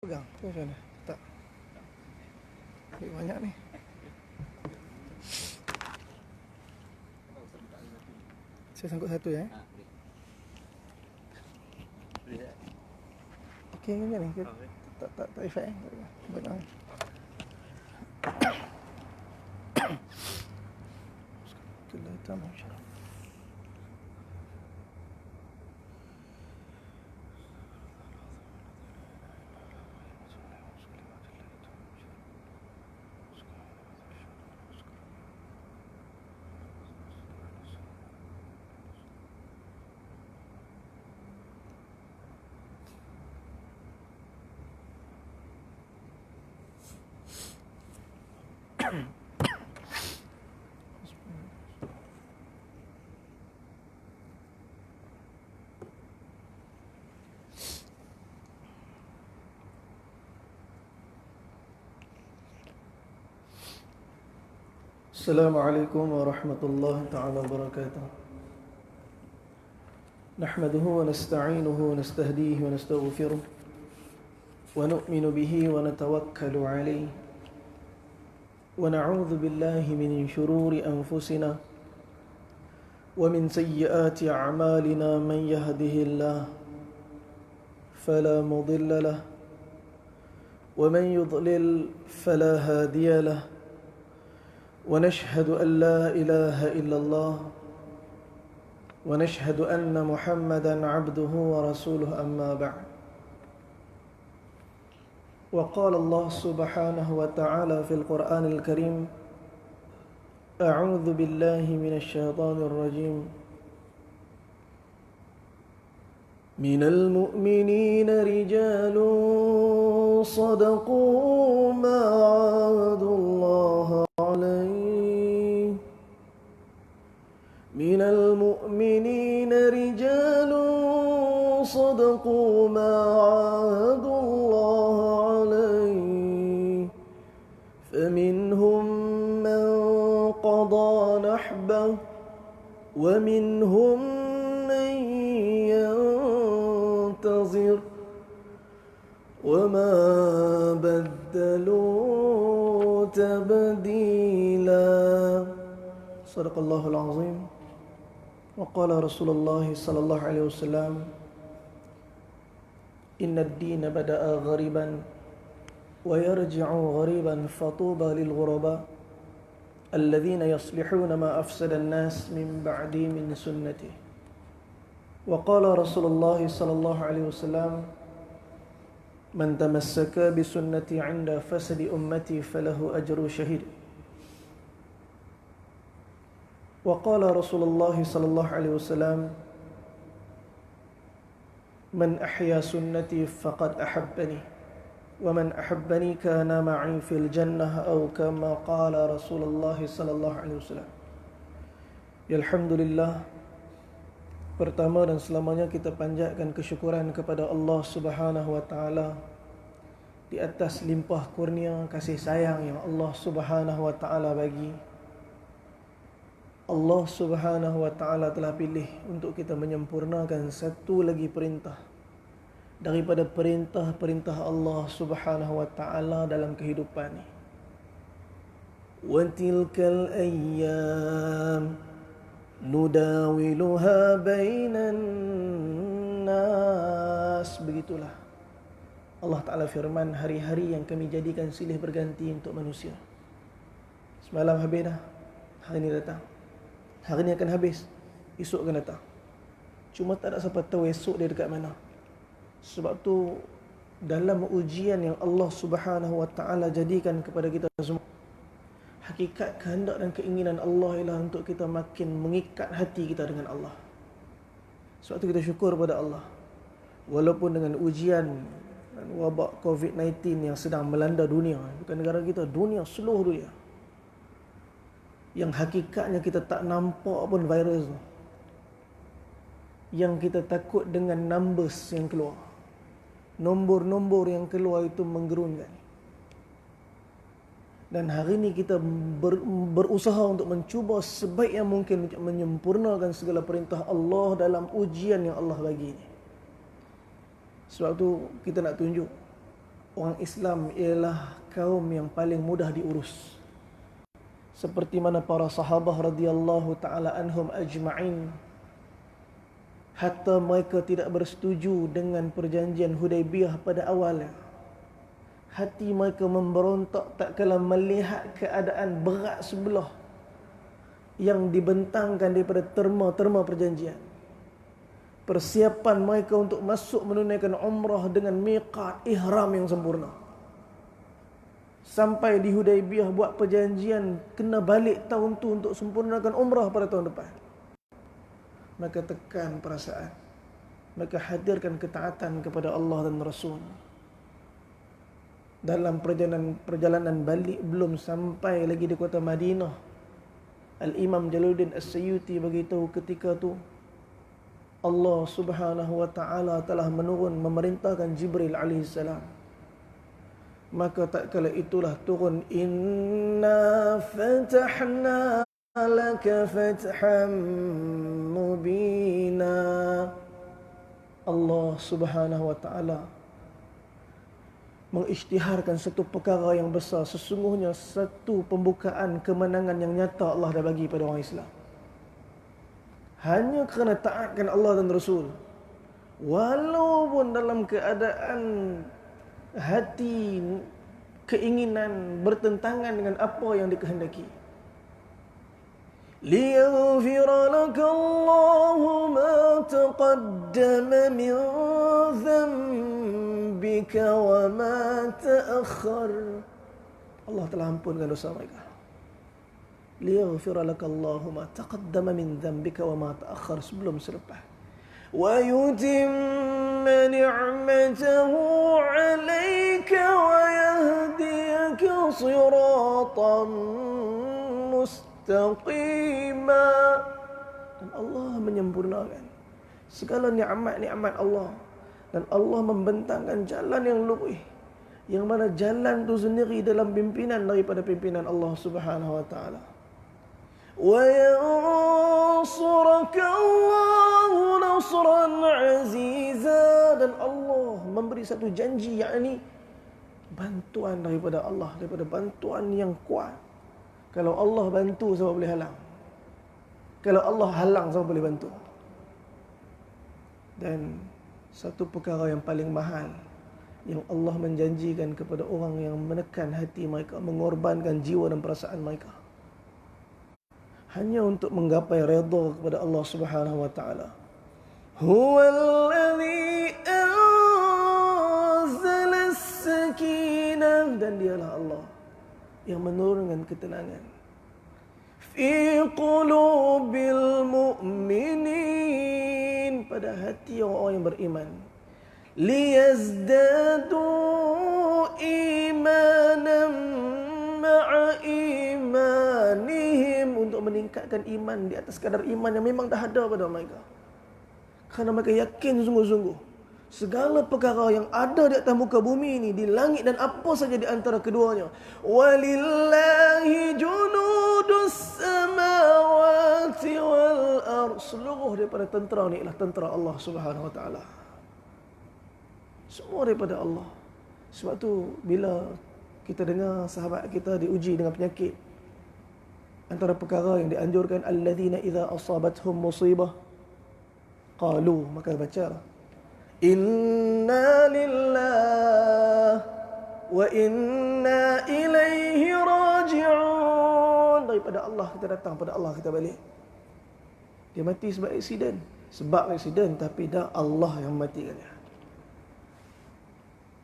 Pegang tu macam mana? Tak. Lebih banyak ni. Saya sangkut satu ya. Okey ni ni. Tak efek eh. Banyak ni. Kita tambah macam. Assalamualaikum warahmatullahi taala wabarakatuh. Nahmaduhu wa nasta'inuhu wa nastahdihi wa nastaghfiruh wa nu'minu bihi wa natawakkalu alayhi wa na'udzu billahi min shururi anfusina wa min sayyiati a'malina man yahdihillahu fala mudilla lahu wa man yudlil fala hadiya lahu ونشهد أن لا إله إلا الله ونشهد أن محمدا عبده ورسوله أما بعد وقال الله سبحانه وتعالى في القرآن الكريم أعوذ بالله من الشيطان الرجيم من المؤمنين رجال صدقوا ما عاهدوا الله عليه من المؤمنين رجال صدقوا ما عاهدوا الله عليه فمنهم من قضى نحبه ومنهم من ينتظر وما بدلوا تبديلا صدق الله العظيم وقال رسول الله صلى الله عليه وسلم إن الدين بدأ غريبا ويرجع غريبا فطوبى للغرباء الذين يصلحون ما أفسد الناس من بعدي من سنته وقال رسول الله صلى الله عليه وسلم من تمسك بسنتي عند فسد أمتي فله أجر شهيد وقال رسول الله صلى الله عليه وسلم من أحيا سنتي فقد أحبني ومن أحبني كان معي في الجنة أو كما قال رسول الله صلى الله عليه وسلم. Alhamdulillah, pertama dan selamanya kita panjatkan kesyukuran kepada Allah Subhanahu wa taala di atas limpah kurnia kasih sayang yang Allah Subhanahu wa taala bagi. Allah Subhanahu wa taala telah pilih untuk kita menyempurnakan satu lagi perintah daripada perintah-perintah Allah Subhanahu wa taala dalam kehidupan ini. Wa tilkal ayyam nudawiluha bainan nas. Begitulah Allah Ta'ala firman, hari-hari yang kami jadikan silih berganti untuk manusia. Semalam habis dah, hari ini datang. Hari ini akan habis, esok akan datang. Cuma tak ada siapa tahu esok dia dekat mana. Sebab tu dalam ujian yang Allah Subhanahu wa taala jadikan kepada kita semua, hakikat kehendak dan keinginan Allah ialah untuk kita makin mengikat hati kita dengan Allah. Sebab tu kita syukur pada Allah. Walaupun dengan ujian dan wabak COVID-19 yang sedang melanda dunia, bukan negara kita, dunia, seluruh dunia, yang hakikatnya kita tak nampak pun virus tu, yang kita takut dengan numbers yang keluar, nombor-nombor yang keluar itu menggerunkan. Dan hari ini kita berusaha untuk mencuba sebaik yang mungkin untuk menyempurnakan segala perintah Allah dalam ujian yang Allah bagi ini. Sebab tu kita nak tunjuk orang Islam ialah kaum yang paling mudah diurus. Seperti mana para sahabat radhiyallahu taala anhum ajma'in, hatta mereka tidak bersetuju dengan perjanjian Hudaibiyah pada awalnya. Hati mereka memberontak tak kala melihat keadaan berat sebelah yang dibentangkan daripada terma-terma perjanjian. Persiapan mereka untuk masuk menunaikan umrah dengan miqat ihram yang sempurna. Sampai di Hudaibiyah buat perjanjian kena balik tahun tu untuk sempurnakan umrah pada tahun depan. Maka tekan perasaan, maka hadirkan ketaatan kepada Allah dan Rasul. Dalam perjalanan balik belum sampai lagi di kota Madinah, Al-Imam Jalaluddin As-Suyuti beritahu ketika tu Allah Subhanahu wa taala telah menurun memerintahkan Jibril alaihi salam. Maka tak kala itulah turun, inna fatahna laka fathan mubina. Allah Subhanahu wa taala mengisytiharkan satu perkara yang besar. Sesungguhnya satu pembukaan kemenangan yang nyata Allah dah bagi pada orang Islam. Hanya kerana taatkan Allah dan Rasul, walaupun dalam keadaan hati keinginan bertentangan dengan apa yang dikehendaki. Liyaghfira laka Allahu ma taqaddama min dhanbika wa ma ta'akhkhar. Allah telah ampunkan dosa mereka. Liyaghfira laka Allahu ma taqaddama min dhanbika wa ma ta'akhkhar, sebelum selepas. Wa yutimma ni'matahu 'alaika wa yahdiyaka siratan mustaqima. Dan Allah menyempurnakan segala nikmat-nikmat Allah, dan Allah membentangkan jalan yang lurus, yang mana jalan itu sendiri dalam pimpinan daripada pimpinan Allah Subhanahu wa taala. Wa yansuraka Allahu nasran aziza, dan Allah memberi satu janji, yakni bantuan daripada Allah, daripada bantuan yang kuat. Kalau Allah bantu, siapa boleh halang? Kalau Allah halang, siapa boleh bantu? Dan satu perkara yang paling mahal yang Allah menjanjikan kepada orang yang menekan hati mereka, mengorbankan jiwa dan perasaan mereka, hanya untuk menggapai redha kepada Allah Subhanahu wa taala. Huwallazi anzala as-sakinah, dan dialah Allah yang menurunkan ketenangan fi qulubil mu'minin, pada hati orang yang beriman. Liyazdadu imanan ma'a imanihim, untuk meningkatkan iman di atas kadar iman yang memang dah ada pada mereka. Kerana mereka yakin sungguh-sungguh segala perkara yang ada di atas muka bumi ini, di langit dan apa saja di antara keduanya, walillahi junudus samawati wal ardh, seluruh daripada tentera ni ialah tentera Allah Subhanahu wa taala. Semua daripada Allah. Sebab tu bila kita dengar sahabat kita diuji dengan penyakit, antara perkara yang dianjurkan, alladzina idza asabathum musibah qalu, maka bacalah inna lillahi wa inna ilaihi raji'un. Daripada Allah kita datang, pada Allah kita balik. Dia mati sebab aksiden, tapi dah Allah yang matikan dia.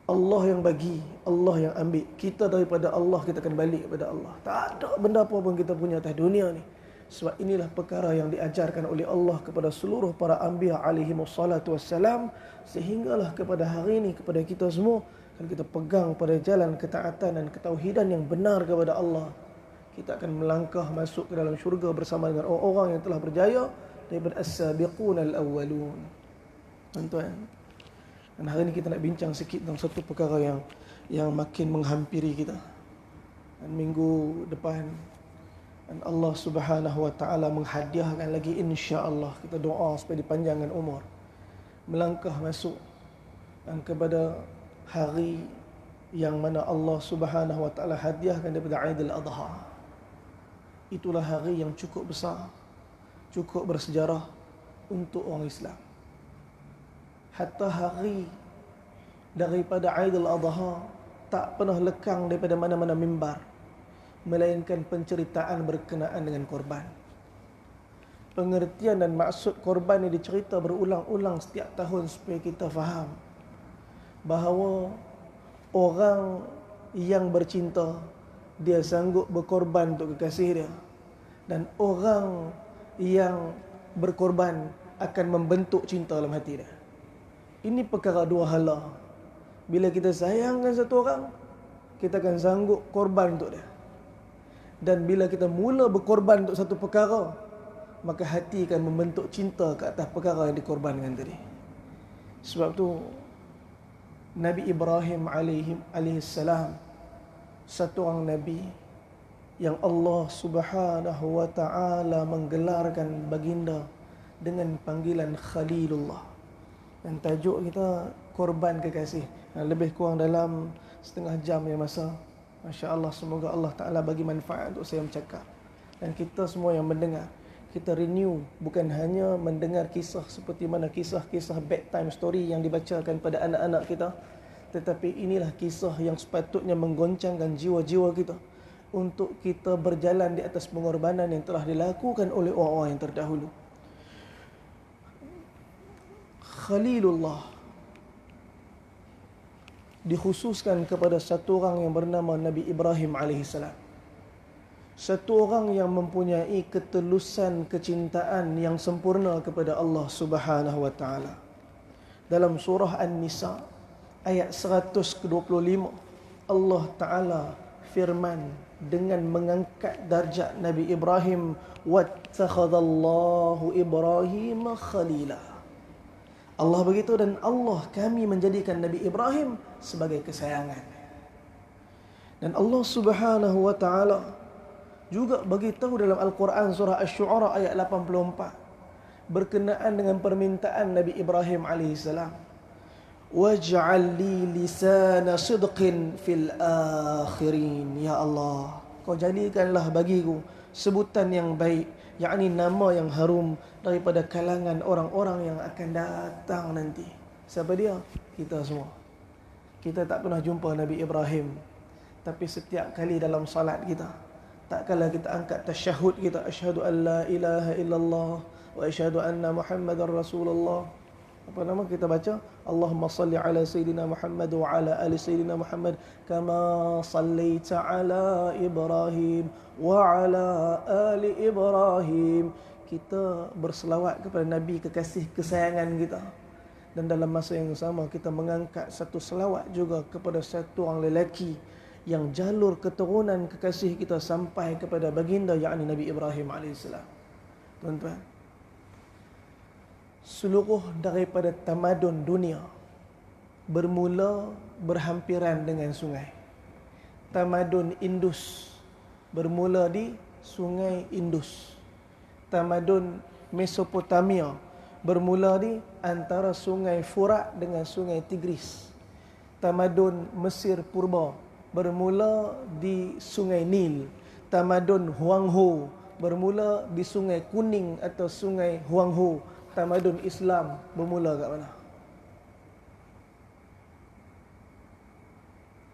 Allah yang bagi, Allah yang ambil. Kita daripada Allah, kita akan balik kepada Allah. Tak ada benda apa pun kita punya atas dunia ni. Sebab inilah perkara yang diajarkan oleh Allah kepada seluruh para anbiya alaihi wassalatu wassalam, sehinggalah kepada hari ini kepada kita semua, kalau kita pegang pada jalan ketaatan dan ketauhidan yang benar kepada Allah, kita akan melangkah masuk ke dalam syurga bersama dengan orang-orang yang telah berjaya daripada as-sabiqun al-awwalun. Tuan-tuan, dan hari ini kita nak bincang sikit tentang satu perkara yang makin menghampiri kita. Dan minggu depan, dan Allah Subhanahu wa taala menghadiahkan lagi, insya-Allah, kita doa supaya dipanjangkan umur, melangkah masuk dan kepada hari yang mana Allah Subhanahu wa taala hadiahkan daripada Aidil Adha. Itulah hari yang cukup besar, cukup bersejarah untuk orang Islam. Hatta hari daripada Aidil Adha tak pernah lekang daripada mana-mana mimbar, melainkan penceritaan berkenaan dengan korban. Pengertian dan maksud korban yang dicerita berulang-ulang setiap tahun supaya kita faham bahawa orang yang bercinta, dia sanggup berkorban untuk kekasih dia. Dan orang yang berkorban akan membentuk cinta dalam hati dia. Ini perkara dua hala. Bila kita sayangkan satu orang, kita akan sanggup korban untuk dia. Dan bila kita mula berkorban untuk satu perkara, maka hati akan membentuk cinta ke atas perkara yang dikorbankan tadi. Sebab tu Nabi Ibrahim alaihissalam, satu orang Nabi yang Allah Subhanahu wa ta'ala menggelarkan baginda dengan panggilan Khalilullah. Dan tajuk kita korban kekasih. Lebih kurang dalam setengah jam yang masa. Masya Allah, semoga Allah Ta'ala bagi manfaat untuk saya bercakap. Dan kita semua yang mendengar, kita renew, bukan hanya mendengar kisah seperti mana kisah-kisah bedtime story yang dibacakan pada anak-anak kita, tetapi inilah kisah yang sepatutnya menggoncangkan jiwa-jiwa kita untuk kita berjalan di atas pengorbanan yang telah dilakukan oleh orang-orang yang terdahulu. Khalilullah dikhususkan kepada satu orang yang bernama Nabi Ibrahim alaihissalam. Satu orang yang mempunyai ketulusan kecintaan yang sempurna kepada Allah Subhanahu wa taala. Dalam surah An-Nisa ayat 125, Allah Taala firman dengan mengangkat darjat Nabi Ibrahim, wattakhadallahu Ibrahim khalila. Allah begitu, dan Allah, kami menjadikan Nabi Ibrahim sebagai kesayangan. Dan Allah Subhanahu wa taala juga bagi tahu dalam Al-Quran surah Asy-Syu'ara ayat 84 berkenaan dengan permintaan Nabi Ibrahim alaihissalam, waj'al li lisana sidqin fil akhirin. Ya Allah, kau jadikanlah bagiku sebutan yang baik, yakni nama yang harum daripada kalangan orang-orang yang akan datang nanti. Siapa dia? Kita semua. Kita tak pernah jumpa Nabi Ibrahim, tapi setiap kali dalam salat kita, tak kala kita angkat tasyahud kita, asyhadu an la ilaha illallah wa asyhadu anna Muhammadar Rasulullah, apa nama kita baca? Allahumma salli ala Sayyidina Muhammad wa ala ali Sayyidina Muhammad kama sallaita ala Ibrahim wa ala ali Ibrahim. Kita berselawat kepada Nabi, kekasih kesayangan kita. Dan dalam masa yang sama kita mengangkat satu selawat juga kepada satu orang lelaki yang jalur keturunan kekasih kita sampai kepada baginda, yakni Nabi Ibrahim alaihissalam. Tuan-tuan, seluruh daripada tamadun dunia bermula berhampiran dengan sungai. Tamadun Indus bermula di sungai Indus. Tamadun Mesopotamia bermula di antara sungai Furat dengan sungai Tigris. Tamadun Mesir Purba bermula di sungai Nil. Tamadun Huangho bermula di sungai Kuning atau sungai Huangho. Tamadun Islam bermula kat mana?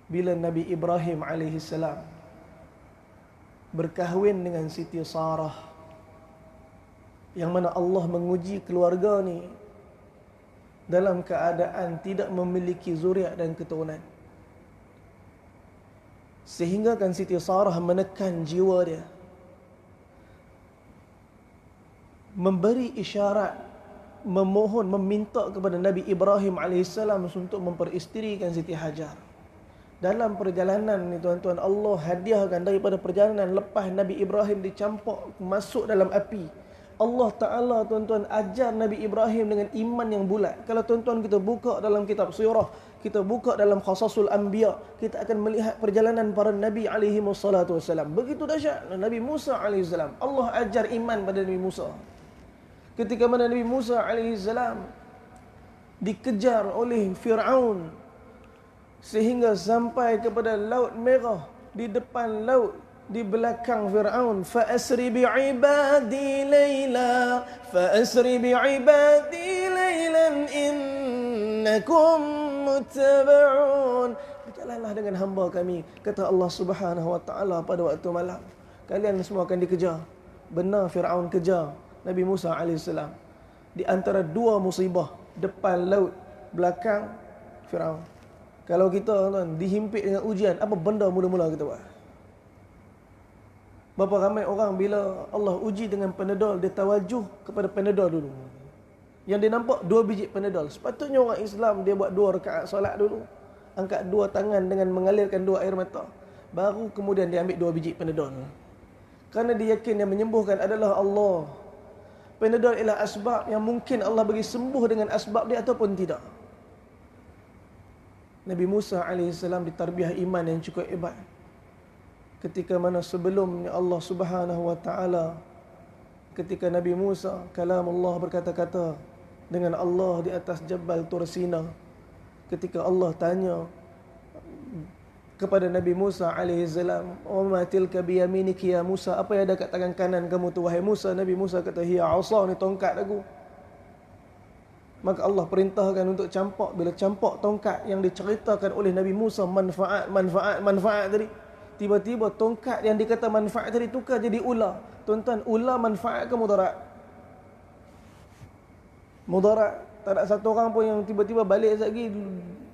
Bila Nabi Ibrahim alaihissalam berkahwin dengan Siti Sarah, yang mana Allah menguji keluarga ni dalam keadaan tidak memiliki zuriat dan keturunan, sehingga kan Siti Sarah menekan jiwa dia, memberi isyarat, memohon, meminta kepada Nabi Ibrahim alaihissalam untuk memperisterikan Siti Hajar. Dalam perjalanan ni tuan-tuan, Allah hadiahkan daripada perjalanan lepas Nabi Ibrahim dicampak masuk dalam api, Allah Ta'ala tuan-tuan ajar Nabi Ibrahim dengan iman yang bulat. Kalau tuan-tuan kita buka dalam kitab sirah, kita buka dalam Qasasul Anbiya, kita akan melihat perjalanan para Nabi alaihi wassalatu wassalam. Begitu dahsyat. Nabi Musa alaihi salam, Allah ajar iman pada Nabi Musa. Ketika mana Nabi Musa alaihi salam dikejar oleh Fir'aun, sehingga sampai kepada Laut Merah, di depan laut, di belakang Fir'aun. Fa'asri bi'ibadi layla, fa'asri bi'ibadi laylan innakum muttaba'un. Berjalanlah dengan hamba kami, kata Allah Subhanahu wa taala pada waktu malam. Kalian semua akan dikejar. Benar Fir'aun kejar Nabi Musa AS. Di antara dua musibah, depan laut, belakang Fir'aun. Kalau kita tuan dihimpit dengan ujian, apa benda mula-mula kita buat? Berapa ramai orang bila Allah uji dengan Panadol, dia tawajuh kepada Panadol dulu. Yang dia nampak 2 biji Panadol. Sepatutnya orang Islam dia buat 2 rakaat solat dulu, angkat 2 tangan dengan mengalirkan 2 air mata, baru kemudian dia ambil 2 biji Panadol. Kerana dia yakin yang menyembuhkan adalah Allah. Panadol ialah asbab yang mungkin Allah bagi sembuh dengan asbab dia ataupun tidak. Nabi Musa AS ditarbiah iman yang cukup hebat. Ketika mana sebelumnya Allah Subhanahu wa taala, ketika Nabi Musa kalam Allah berkata-kata dengan Allah di atas Jabal Tur Sina, ketika Allah tanya kepada Nabi Musa AS, "Wa ma tilka biyaminika ya Musa?" Apa yang ada kat tangan kanan kamu tu wahai Musa? Nabi Musa kata, "Hiya 'asa," ni tongkat aku. Maka Allah perintahkan untuk campak. Bila campak tongkat yang diceritakan oleh Nabi Musa, manfaat tadi, tiba-tiba tongkat yang dikata manfaat tadi tukar jadi ular. Tuan-tuan, ular manfaat ke mudarat? Mudarat. Tak ada satu orang pun yang tiba-tiba balik sekejap lagi,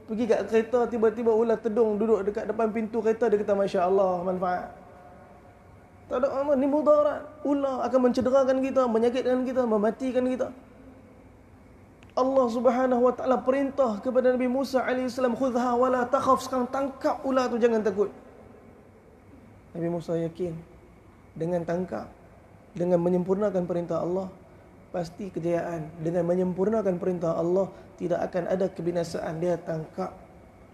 pergi kat kereta, tiba-tiba ular tedung duduk dekat depan pintu kereta, dia kata Masya Allah, manfaat. Tak ada apa, ni mudarat. Ular akan mencederakan kita, menyakitkan kita, mematikan kita. Allah Subhanahu wa taala perintah kepada Nabi Musa AS, "Khudhha wa la takhaf." Sekarang tangkap ular tu, jangan takut. Nabi Musa yakin dengan tangkap, dengan menyempurnakan perintah Allah, pasti kejayaan. Dengan menyempurnakan perintah Allah, tidak akan ada kebinasaan. Dia tangkap,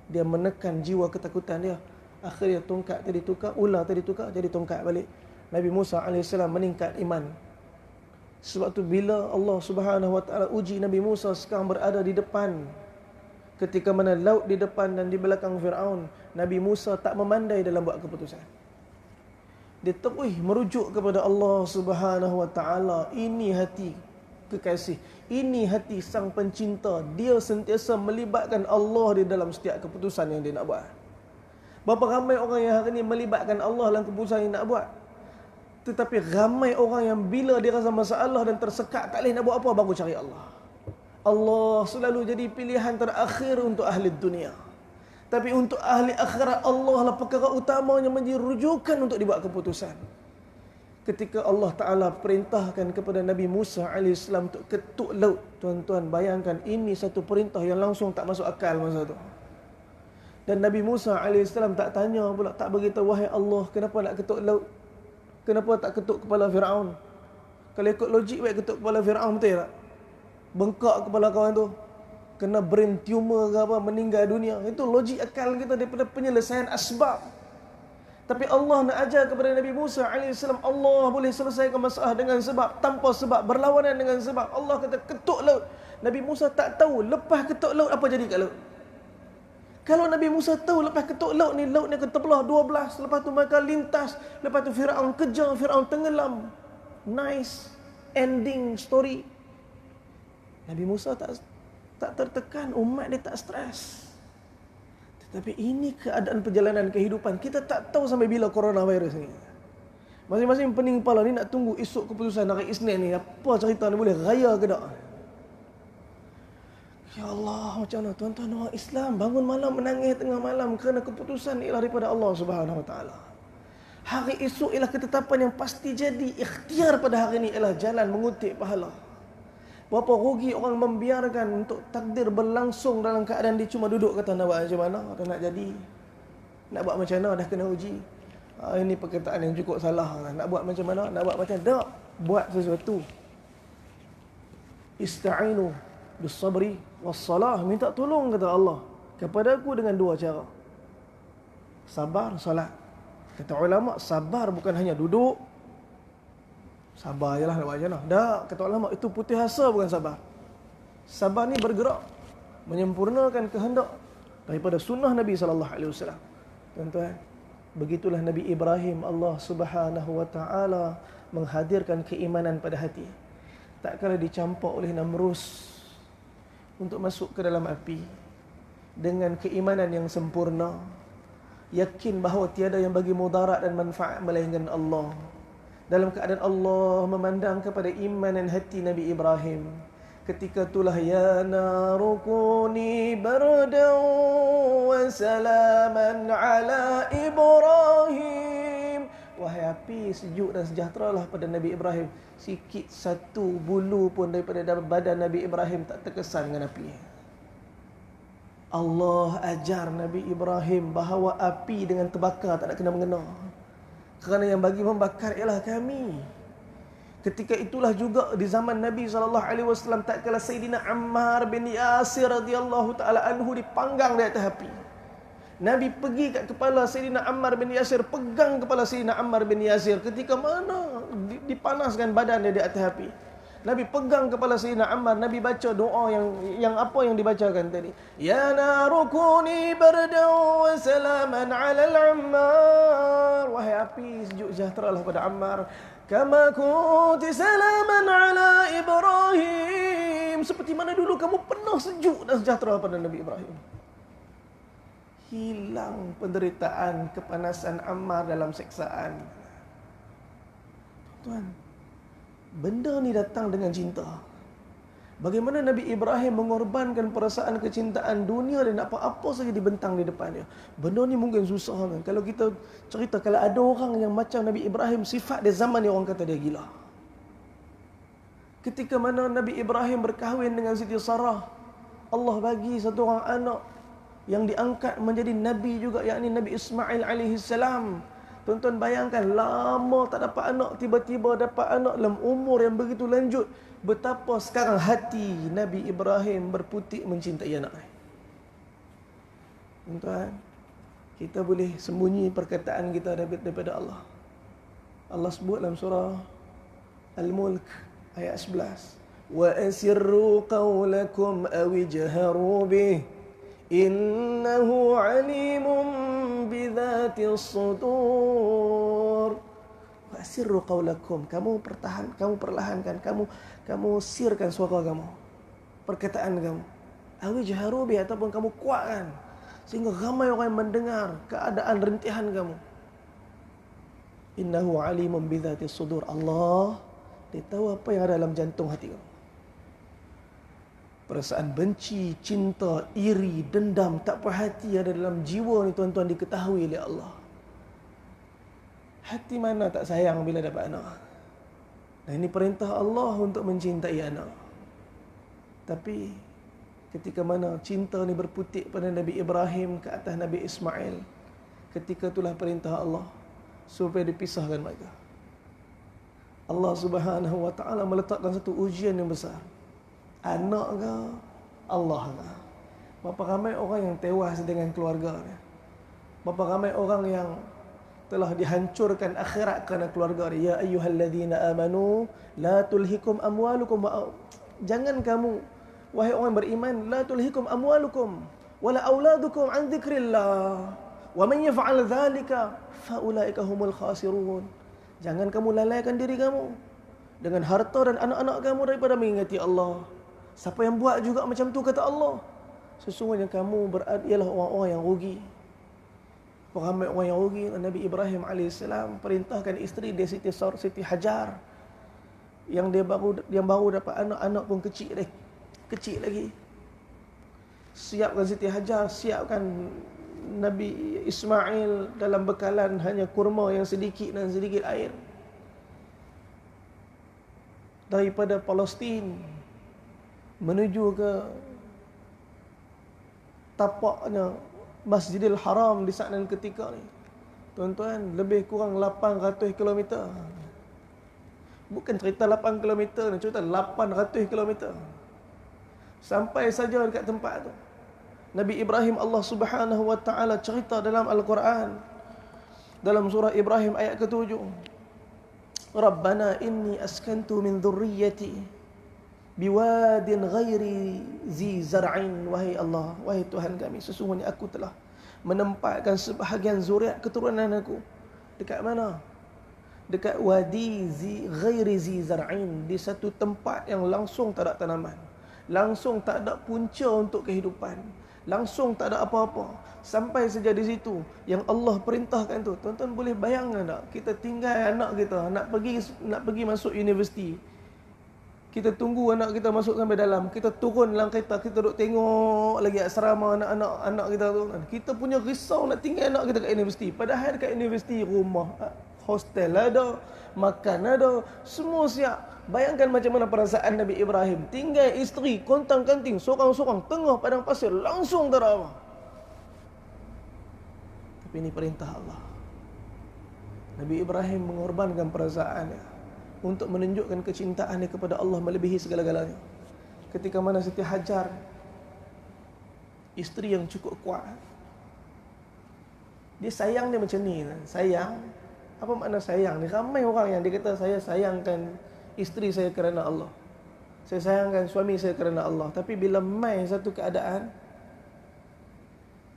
dia menekan jiwa ketakutan dia. Akhirnya tongkat tadi tukar, ular tadi tukar jadi tongkat balik. Nabi Musa AS meningkat iman. Sebab tu bila Allah Subhanahu wa taala uji Nabi Musa sekarang berada di depan, ketika mana laut di depan dan di belakang Fir'aun, Nabi Musa tak memandai dalam buat keputusan. Dia terus merujuk kepada Allah Subhanahu wa taala. Ini hati kekasih, ini hati sang pencinta. Dia sentiasa melibatkan Allah di dalam setiap keputusan yang dia nak buat. Berapa ramai orang yang hari ini melibatkan Allah dalam keputusan yang nak buat. Tetapi ramai orang yang bila dia rasa masalah dan tersekat, tak boleh nak buat apa, baru cari Allah. Allah selalu jadi pilihan terakhir untuk ahli dunia. Tapi untuk ahli akhirat, Allah lah perkara utamanya menjadi rujukan untuk dibuat keputusan. Ketika Allah Ta'ala perintahkan kepada Nabi Musa AS untuk ketuk laut, tuan-tuan bayangkan, ini satu perintah yang langsung tak masuk akal masa tu. Dan Nabi Musa AS tak tanya pula, tak beritahu, "Wahai Allah, kenapa nak ketuk laut? Kenapa tak ketuk kepala Fir'aun?" Kalau ikut logik, baik ketuk kepala Fir'aun, betul tak? Bengkak kepala kawan tu, kena brain tumor ke apa, meninggal dunia. Itu logik akal kita daripada penyelesaian asbab. Tapi Allah nak ajar kepada Nabi Musa AS, Allah boleh selesaikan masalah dengan sebab, tanpa sebab, berlawanan dengan sebab. Allah kata ketuk laut. Nabi Musa tak tahu lepas ketuk laut apa jadi kat laut. Kalau Nabi Musa tahu lepas ketuk laut ni akan terbelah 12, lepas tu mereka lintas, lepas tu Fir'aun kejar, Fir'aun tenggelam. Nice ending story. Nabi Musa tak tertekan, umat dia tak stres. Tetapi ini keadaan perjalanan kehidupan. Kita tak tahu sampai bila coronavirus ni. Masing-masing pening kepala ni nak tunggu esok keputusan hari Isnin ni. Apa cerita ni, boleh raya ke tak? Ya Allah, macam mana tuan-tuan orang Islam bangun malam menangis tengah malam kerana keputusan ialah daripada Allah Subhanahu wa taala. Hari esok ialah ketetapan yang pasti jadi. Ikhtiar pada hari ini ialah jalan mengutip pahala. Berapa rugi orang membiarkan untuk takdir berlangsung dalam keadaan dia cuma duduk kata nak buat macam mana, atau nak jadi, nak buat macam mana dah kena uji. Ini perkataan yang cukup salah. Nak buat macam mana, nak buat macam tak, buat sesuatu. Ista'inu bis-sabri was-salah, minta tolong kata Allah kepada aku dengan 2 cara. Sabar, salat. Kata ulama, sabar bukan hanya duduk sabar je lah nak buat macam mana. Tak, kata ulama, itu putih asa bukan sabar. Sabar ni bergerak, menyempurnakan kehendak daripada sunnah Nabi sallallahu alaihi wasallam. Tuan-tuan, begitulah Nabi Ibrahim, Allah Subhanahu wa taala menghadirkan keimanan pada hati. Tak kala dicampur oleh Namrus untuk masuk ke dalam api dengan keimanan yang sempurna, yakin bahawa tiada yang bagi mudarat dan manfaat melainkan Allah. Dalam keadaan Allah memandang kepada iman dan hati Nabi Ibrahim, ketika itulah ya narukuni bardan wa salaman ala Ibrahim. Wahai api, sejuk dan sejahteralah pada Nabi Ibrahim. Sikit satu bulu pun daripada badan Nabi Ibrahim tak terkesan dengan api. Allah ajar Nabi Ibrahim bahawa api dengan terbakar tak nak kena-mengena, kerana yang bagi membakar ialah kami. Ketika itulah juga di zaman Nabi SAW, tak kala Sayyidina Ammar bin Yasir radhiyallahu ta'ala anhu dipanggang di atas api. Nabi pergi kat kepala Sayyidina Ammar bin Yasir, pegang kepala Sayyidina Ammar bin Yasir. Ketika mana dipanaskan badan dia di atas api, Nabi pegang kepala Sayyidina Ammar. Nabi baca doa yang apa yang dibacakan tadi. Ya narukuni bardan wa salaman ala al-Ammar. Wahai api, sejuk sejahteralah pada Ammar. Kama kunti salaman ala Ibrahim. Seperti mana dulu kamu penuh sejuk dan sejahtera pada Nabi Ibrahim. Hilang penderitaan, kepanasan Ammar dalam seksaan. Tuan, benda ni datang dengan cinta. Bagaimana Nabi Ibrahim mengorbankan perasaan kecintaan dunia dan apa-apa saja dibentang di depannya. Benda ni mungkin susah kan. Kalau kita cerita, kalau ada orang yang macam Nabi Ibrahim, sifat dia zaman ni orang kata dia gila. Ketika mana Nabi Ibrahim berkahwin dengan Siti Sarah, Allah bagi satu orang anak yang diangkat menjadi Nabi juga, yakni Nabi Ismail alaihi salam. Tuan-tuan bayangkan, lama tak dapat anak, tiba-tiba dapat anak dalam umur yang begitu lanjut. Betapa sekarang hati Nabi Ibrahim berputik mencintai anak. Tuan-tuan, kita boleh sembunyi perkataan kita daripada Allah. Allah sebut dalam surah Al-Mulk ayat 11. Wa asirru qawlakum aw ijharu bih innahu alimun bidzatis sudur. Wasirru qaulakum, kamu perlahankan, kamu sirkan suara kamu, perkataan kamu. Awi jaharu bi, ataupun kamu kuatkan sehingga ramai orang yang mendengar keadaan rentihan kamu. Innahu alimun bidzatis sudur. Allah, dia tahu apa yang ada dalam jantung hati kamu. Perasaan benci, cinta, iri, dendam, tak puas hati ada dalam jiwa ni tuan-tuan diketahui oleh Allah. Hati mana tak sayang bila dapat anak? Dan ini perintah Allah untuk mencintai anak. Tapi ketika mana cinta ni berputik pada Nabi Ibrahim ke atas Nabi Ismail, ketika itulah perintah Allah supaya dipisahkan mereka. Allah Subhanahu wa taala meletakkan satu ujian yang besar. Anak ke Allah ke? Berapa ramai orang yang tewas dengan keluarganya. Berapa ramai orang yang telah dihancurkan akhirat kerana keluarga dia. Ya ayyuhalladzina amanu la tulhikum amwalukum wa jangan kamu, wahai orang yang beriman, la tulhikum amwalukum wala auladukum an dzikrillah wa man yaf'al dzalika fa ulaika humul khasirun. Jangan kamu lalaikan diri kamu dengan harta dan anak-anak kamu daripada mengingati Allah. Siapa yang buat juga macam tu, kata Allah, sesungguhnya kamu ialah orang-orang yang rugi. Ramai orang yang rugi. Nabi Ibrahim AS perintahkan isteri dia Siti Hajar, yang baru dapat anak pun kecil lagi. Siapkan Siti Hajar, siapkan Nabi Ismail dalam bekalan hanya kurma yang sedikit dan sedikit air. Daripada Palestin menuju ke tapaknya Masjidil Haram di saat dan ketika ni, tuan-tuan, lebih kurang 800 km. Bukan cerita 8 km ni, cerita 800 km. Sampai saja dekat tempat tu, Nabi Ibrahim, Allah Subhanahu wa taala cerita dalam Al-Quran, dalam surah Ibrahim ayat ke-7, Rabbana inni askantu min dhurriyyati biwadin ghairi zi zar'in, wahai Allah, wahai Tuhan kami, sesungguhnya aku telah menempatkan sebahagian zuriat keturunan aku dekat mana? Dekat wadi ghairi zi zar'in, di satu tempat yang langsung tak ada tanaman, langsung tak ada punca untuk kehidupan, langsung tak ada apa-apa. Sampai saja di situ yang Allah perintahkan tu. Tuan-tuan boleh bayangkan tak? Kita tinggal anak kita nak pergi masuk universiti. Kita tunggu anak kita masuk sampai dalam. Kita turun dalam kereta, kita duduk tengok lagi asrama anak kita tu. Kita punya risau nak tinggal anak kita kat universiti. Padahal kat universiti rumah, hostel ada, makan ada, semua siap. Bayangkan macam mana perasaan Nabi Ibrahim. Tinggal isteri, kontang-kanting, sorang-sorang, tengah padang pasir, langsung tak ada apa. Tapi ini perintah Allah. Nabi Ibrahim mengorbankan perasaannya untuk menunjukkan kecintaannya kepada Allah melebihi segala-galanya. Ketika mana Siti Hajar, isteri yang cukup kuat, dia sayang dia macam ni. Sayang, apa makna sayang ni? Ramai orang yang dia kata, saya sayangkan isteri saya kerana Allah, saya sayangkan suami saya kerana Allah. Tapi bila mai satu keadaan,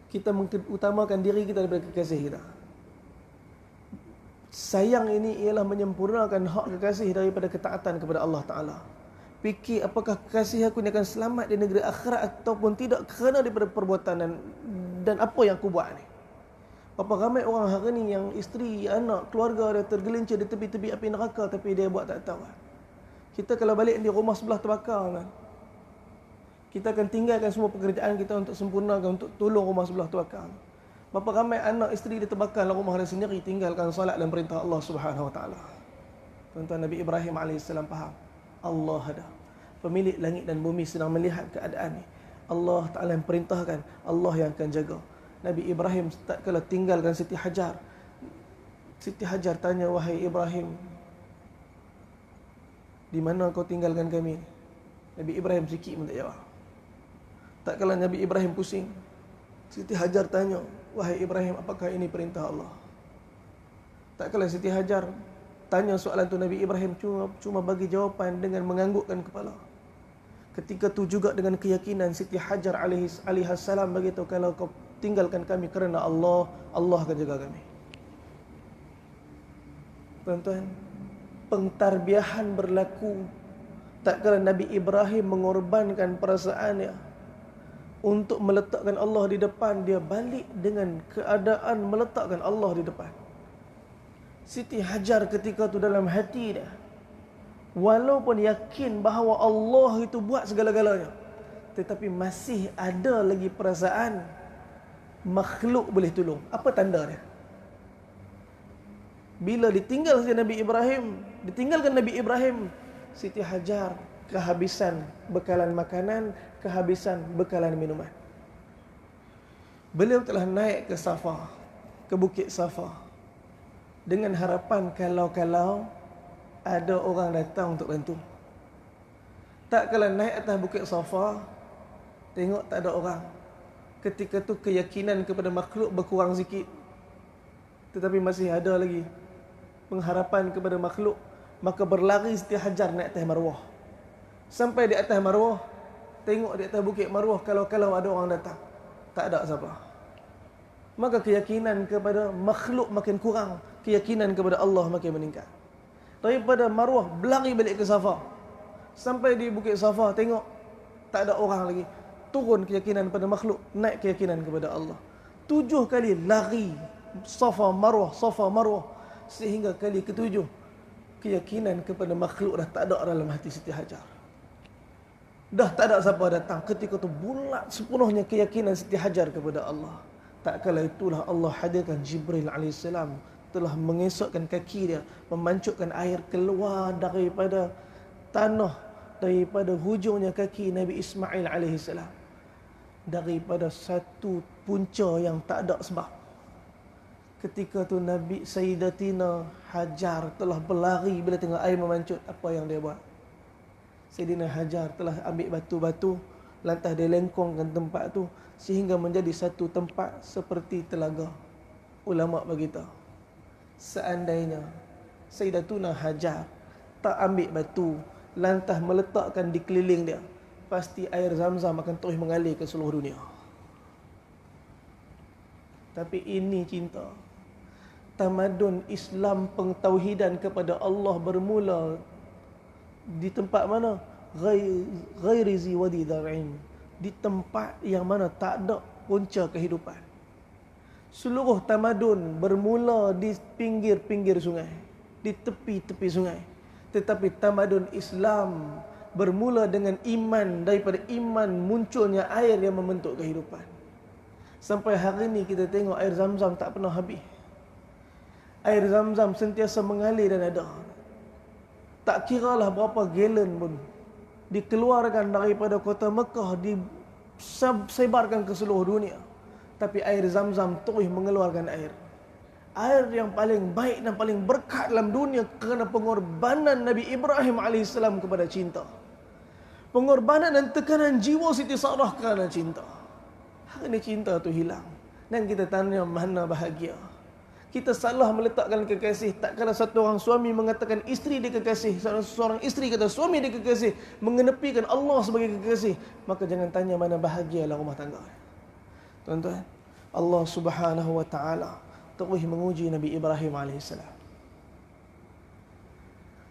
kita mengutamakan diri kita daripada kekasih kita. Sayang ini ialah menyempurnakan hak kekasih daripada ketaatan kepada Allah Ta'ala. Fikir apakah kekasih aku ni akan selamat di negeri akhirat ataupun tidak kerana daripada perbuatan dan apa yang aku buat ni. Berapa ramai orang hari ni yang isteri, anak, keluarga dia tergelincir di tepi-tepi api neraka tapi dia buat tak tahu. Kita kalau balik di rumah sebelah terbakar kan, kita akan tinggalkan semua pekerjaan kita untuk sempurnakan, untuk tolong rumah sebelah terbakar. Berapa ramai anak isteri dia terbakar dalam rumah dia sendiri, tinggalkan solat dan perintah Allah Subhanahu Wa Taala. Tuan-tuan, Nabi Ibrahim AS faham, Allah ada, pemilik langit dan bumi sedang melihat keadaan ni. Allah Ta'ala yang perintahkan, Allah yang akan jaga. Nabi Ibrahim tak kala tinggalkan Siti Hajar. Siti Hajar tanya, wahai Ibrahim, di mana kau tinggalkan kami? Nabi Ibrahim sikit pun tak jawab. Tak kala Nabi Ibrahim pusing, Siti Hajar tanya, wahai Ibrahim, apakah ini perintah Allah? Tak kala Siti Hajar tanya soalan tu, Nabi Ibrahim cuma bagi jawapan dengan menganggukkan kepala. Ketika tu juga dengan keyakinan Siti Hajar alaihissalam beritahu, kalau kau tinggalkan kami kerana Allah, Allah akan jaga kami. Tuan-tuan, pengtarbiahan berlaku tak kala Nabi Ibrahim mengorbankan perasaannya untuk meletakkan Allah di depan. Dia balik dengan keadaan meletakkan Allah di depan. Siti Hajar ketika tu dalam hati dia, walaupun yakin bahawa Allah itu buat segala-galanya, tetapi masih ada lagi perasaan makhluk boleh tolong. Apa tanda dia? Bila ditinggalkan Nabi Ibrahim, Siti Hajar kehabisan bekalan makanan, kehabisan bekalan minuman. Beliau telah naik ke Safa, ke Bukit Safa, dengan harapan kalau ada orang datang untuk bantu. Tak kala naik atas Bukit Safa, tengok tak ada orang. Ketika tu keyakinan kepada makhluk berkurang sikit, tetapi masih ada lagi pengharapan kepada makhluk. Maka berlari Siti Hajar naik atas Marwah. Sampai di atas Marwah, tengok di atas Bukit Marwah, kalau ada orang datang, tak ada siapa. Maka keyakinan kepada makhluk makin kurang, keyakinan kepada Allah makin meningkat. Daripada Marwah berlari balik ke Safa. Sampai di Bukit Safa, tengok tak ada orang lagi. Turun keyakinan pada makhluk, naik keyakinan kepada Allah. 7 kali lari Safa Marwah, sehingga kali ke-7 keyakinan kepada makhluk dah tak ada dalam hati Siti Hajar. Dah tak ada siapa datang. Ketika itu bulat sepenuhnya keyakinan Siti Hajar kepada Allah. Tak kala itulah Allah hadirkan Jibril AS, telah mengesokkan kaki dia, memancukkan air keluar daripada tanah, daripada hujungnya kaki Nabi Ismail AS, daripada satu punca yang tak ada sebab. Ketika tu Nabi Sayyidatina Hajar telah berlari bila tengok air memancut. Apa yang dia buat? Sayyidina Hajar telah ambil batu-batu, lantas dia lengkongkan tempat tu sehingga menjadi satu tempat seperti telaga. Ulama beritahu, seandainya Sayyidatuna Hajar tak ambil batu, lantas meletakkan di keliling dia, pasti air Zam-Zam akan terus mengalir ke seluruh dunia. Tapi ini cinta. Tamadun Islam pengtauhidan kepada Allah bermula di tempat mana? Ghairi ziwadi dar'in. Di tempat yang mana tak ada punca kehidupan. Seluruh tamadun bermula di pinggir-pinggir sungai, di tepi-tepi sungai. Tetapi tamadun Islam bermula dengan iman. Daripada iman munculnya air yang membentuk kehidupan. Sampai hari ini kita tengok air Zam-Zam tak pernah habis. Air Zam-Zam sentiasa mengalir dan ada. Tak kiralah berapa galen pun dikeluarkan daripada kota Mekah, disebarkan ke seluruh dunia. Tapi air Zam-Zam terus mengeluarkan air. Air yang paling baik dan paling berkat dalam dunia kerana pengorbanan Nabi Ibrahim AS kepada cinta. Pengorbanan dan tekanan jiwa Siti Sarah kerana cinta. Hari ini cinta tu hilang. Dan kita tanya mana bahagia. Kita salah meletakkan kekasih. Tak kala satu orang suami mengatakan isteri dia kekasih, seorang isteri kata suami dia kekasih, mengenepikan Allah sebagai kekasih, maka jangan tanya mana bahagialah rumah tangga. Tuan-tuan, Allah Subhanahu wa taala terus menguji Nabi Ibrahim AS.